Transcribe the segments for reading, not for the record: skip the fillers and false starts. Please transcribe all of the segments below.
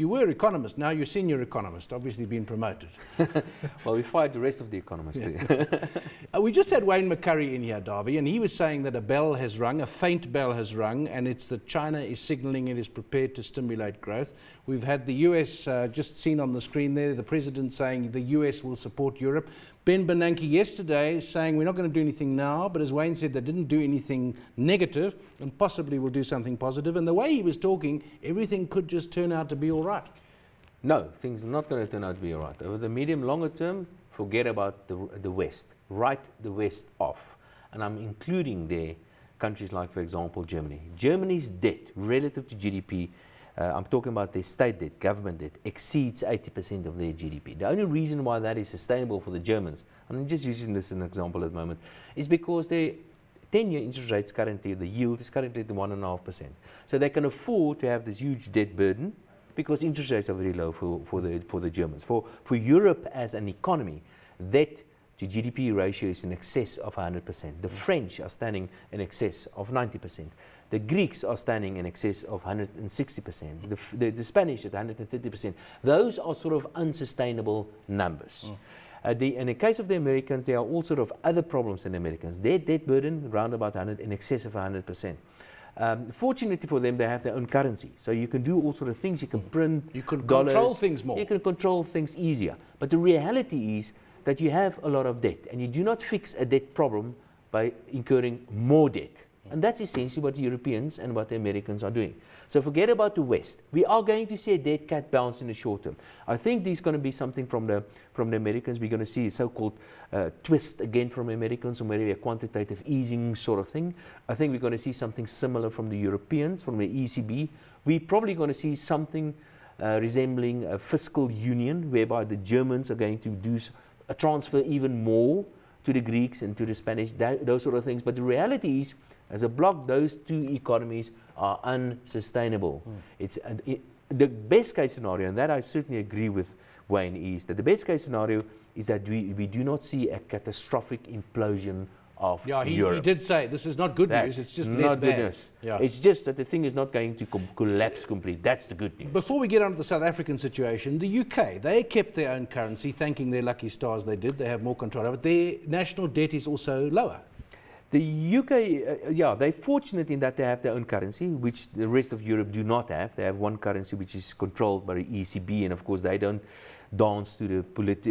You were economist, now you're senior economist, obviously been promoted. Well, we fired the rest of the economists. Yeah. We just had Wayne McCurry in here, Dawie, and he was saying that a bell has rung, a faint bell has rung, and it's that China is signalling it is prepared to stimulate growth. We've had the US, just seen on the screen there, the president saying the US will support Europe. Ben Bernanke yesterday saying we're not going to do anything now, but as Wayne said, they didn't do anything negative and possibly will do something positive. And the way he was talking, everything could just turn out to be all right. No, things are not going to turn out to be all right. Over the medium, longer term, forget about the West. Write the West off. And I'm including there countries like, for example, Germany. Germany's debt relative to GDP, I'm talking about their state debt, government debt, exceeds 80% of their GDP. The only reason why that is sustainable for the Germans, and I'm just using this as an example at the moment, is because their 10-year interest rates currently, the yield is currently at 1.5%. So they can afford to have this huge debt burden because interest rates are very low for the Germans. For Europe as an economy, debt to GDP ratio is in excess of 100%. The French are standing in excess of 90%. The Greeks are standing in excess of 160%. The Spanish at 130%. Those are sort of unsustainable numbers. In the case of the Americans, there are all sort of other problems in the Americans. Their debt burden around about in excess of 100%. Fortunately for them, they have their own currency. So you can do all sort of things. You can print You can dollars. control things more. You can control things easier. But the reality is that you have a lot of debt, and you do not fix a debt problem by incurring more debt. And that's essentially what the Europeans and what the Americans are doing. So forget about the West. We are going to see a dead cat bounce in the short term. I think there's going to be something from the Americans. We're going to see a so-called twist again from Americans, or maybe a quantitative easing sort of thing. I think we're going to see something similar from the Europeans, from the ECB. We're probably going to see something resembling a fiscal union, whereby the Germans are going to do a transfer even more to the Greeks and to the Spanish, those sort of things. But the reality is, as a bloc, those two economies are unsustainable. It's the best case scenario, and that I certainly agree with Wayne, is that the best case scenario is that we do not see a catastrophic implosion of Europe. He did say this is not good news, it's just less bad. Goodness. Yeah. It's just that the thing is not going to collapse completely. That's the good news. Before we get on to the South African situation, the UK, they kept their own currency, thanking their lucky stars they did. They have more control over it. Their national debt is also lower. The UK, they're fortunate in that they have their own currency, which the rest of Europe do not have. They have one currency which is controlled by the ECB, and of course they don't dance to the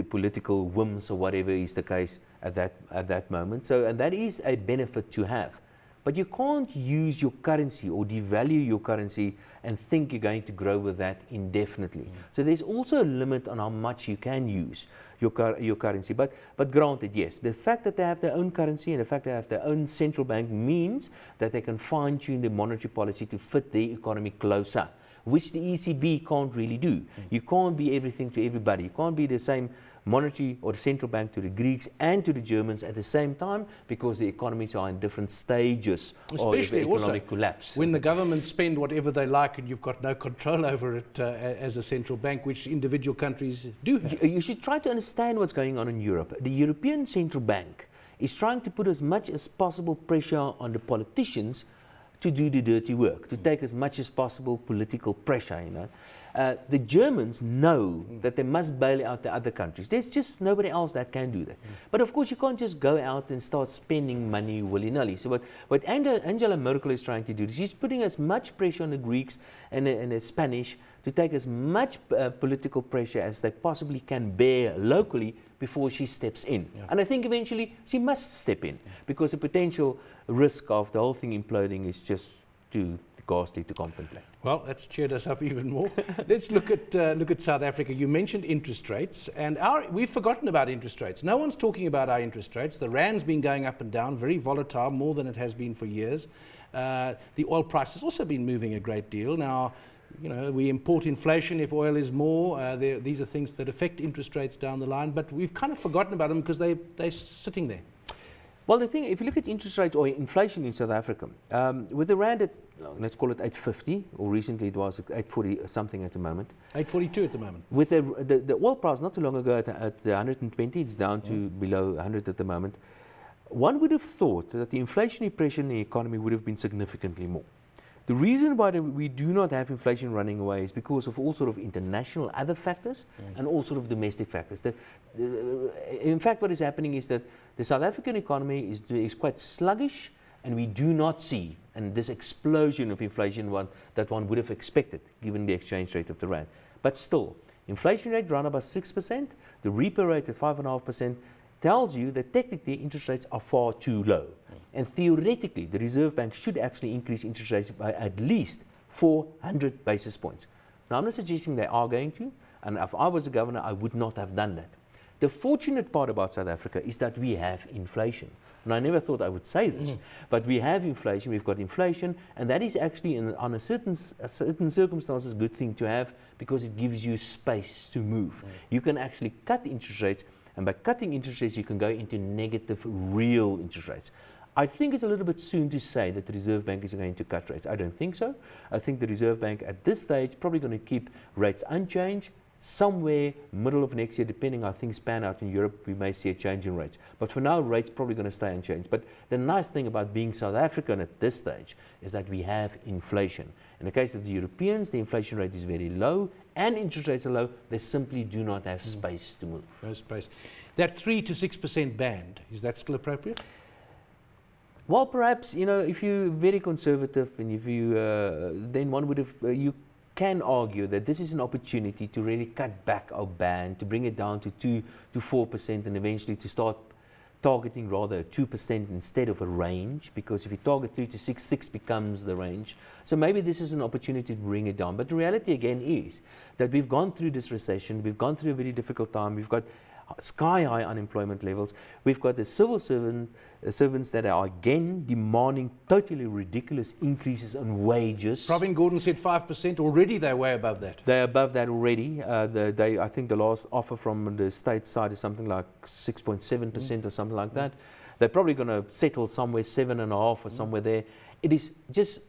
political whims or whatever is the case at that moment. So, and that is a benefit to have. But you can't use your currency or devalue your currency and think you're going to grow with that indefinitely. So there's also a limit on how much you can use your currency. But granted, yes, the fact that they have their own currency and the fact that they have their own central bank means that they can fine-tune the monetary policy to fit their economy closer, which the ECB can't really do. You can't be everything to everybody. You can't be the same monetary or the central bank to the Greeks and to the Germans at the same time, because the economies are in different stages of economic collapse. When the governments spend whatever they like and you've got no control over it as a central bank, which individual countries do have. You should try to understand what's going on in Europe. The European Central Bank is trying to put as much as possible pressure on the politicians to do the dirty work, to take as much as possible political pressure, you know. The Germans know that they must bail out the other countries. There's just nobody else that can do that. But of course, you can't just go out and start spending money willy-nilly. So what Angela Merkel is trying to do is she's putting as much pressure on the Greeks and the Spanish to take as much political pressure as they possibly can bear locally before she steps in. Yeah. And I think eventually she must step in, because the potential risk of the whole thing imploding is just too ghastly to contemplate. Well, that's cheered us up even more. Let's look at South Africa. You mentioned interest rates, and we've forgotten about interest rates. No one's talking about our interest rates. The rand's been going up and down, very volatile, more than it has been for years. The oil price has also been moving a great deal. Now, you know, we import inflation if oil is more. These are things that affect interest rates down the line, but we've kind of forgotten about them because they're sitting there. Well, the thing, if you look at interest rates or inflation in South Africa, with the rand at, let's call it 850, or recently it was 840 something at the moment. 842 at the moment. With the oil price not too long ago at 120, it's down to below 100 at the moment. One would have thought that the inflationary pressure in the economy would have been significantly more. The reason why we do not have inflation running away is because of all sort of international other factors and all sort of domestic factors. In fact, what is happening is that the South African economy is quite sluggish, and we do not see this explosion of inflation that one would have expected given the exchange rate of the rand. But still, inflation rate around about 6%, the repo rate at 5.5% tells you that technically interest rates are far too low. And theoretically, the Reserve Bank should actually increase interest rates by at least 400 basis points. Now, I'm not suggesting they are going to, and if I was a governor, I would not have done that. The fortunate part about South Africa is that we have inflation. And I never thought I would say this, but we have inflation, we've got inflation, and that is actually, on a certain circumstances, a good thing to have because it gives you space to move. You can actually cut interest rates, and by cutting interest rates, you can go into negative real interest rates. I think it's a little bit soon to say that the Reserve Bank is going to cut rates. I don't think so. I think the Reserve Bank at this stage probably going to keep rates unchanged. Somewhere middle of next year, depending how things pan out in Europe, we may see a change in rates. But for now, rates probably going to stay unchanged. But the nice thing about being South African at this stage is that we have inflation. In the case of the Europeans, the inflation rate is very low and interest rates are low. They simply do not have space to move. No space. That 3 to 6% band, is that still appropriate? Well, perhaps, if you're very conservative and if you, then one would have, you can argue that this is an opportunity to really cut back our band, to bring it down to 2 to 4% and eventually to start targeting rather 2% instead of a range, because if you target 3 to 6, 6 becomes the range. So maybe this is an opportunity to bring it down. But the reality again is that we've gone through this recession, we've gone through a very difficult time, we've got sky-high unemployment levels. We've got the civil servants that are again demanding totally ridiculous increases in wages. Pravin Gordhan said 5%. Already they're way above that. They're above that already. I think the last offer from the state side is something like 6.7% or something like that. They're probably going to settle somewhere 7.5 or somewhere there. It is just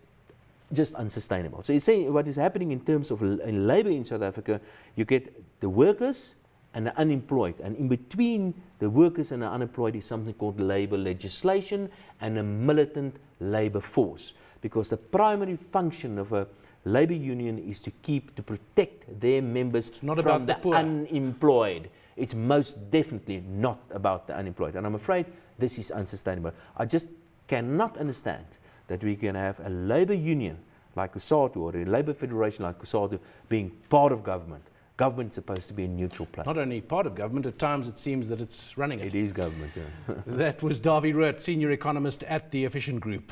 unsustainable. So you see what is happening in terms of in labor in South Africa. You get the workers and the unemployed, and in between the workers and the unemployed is something called labor legislation and a militant labor force, because the primary function of a labor union is to protect their members from the unemployed. It's most definitely not about the unemployed, and I'm afraid this is unsustainable. I just cannot understand that we can have a labor union like COSATU or a labor federation like COSATU being part of government. Government is supposed to be a neutral player. Not only part of government, at times it seems that it's running it. It is government, yeah. That was Dawie Roodt, Senior Economist at the Efficient Group.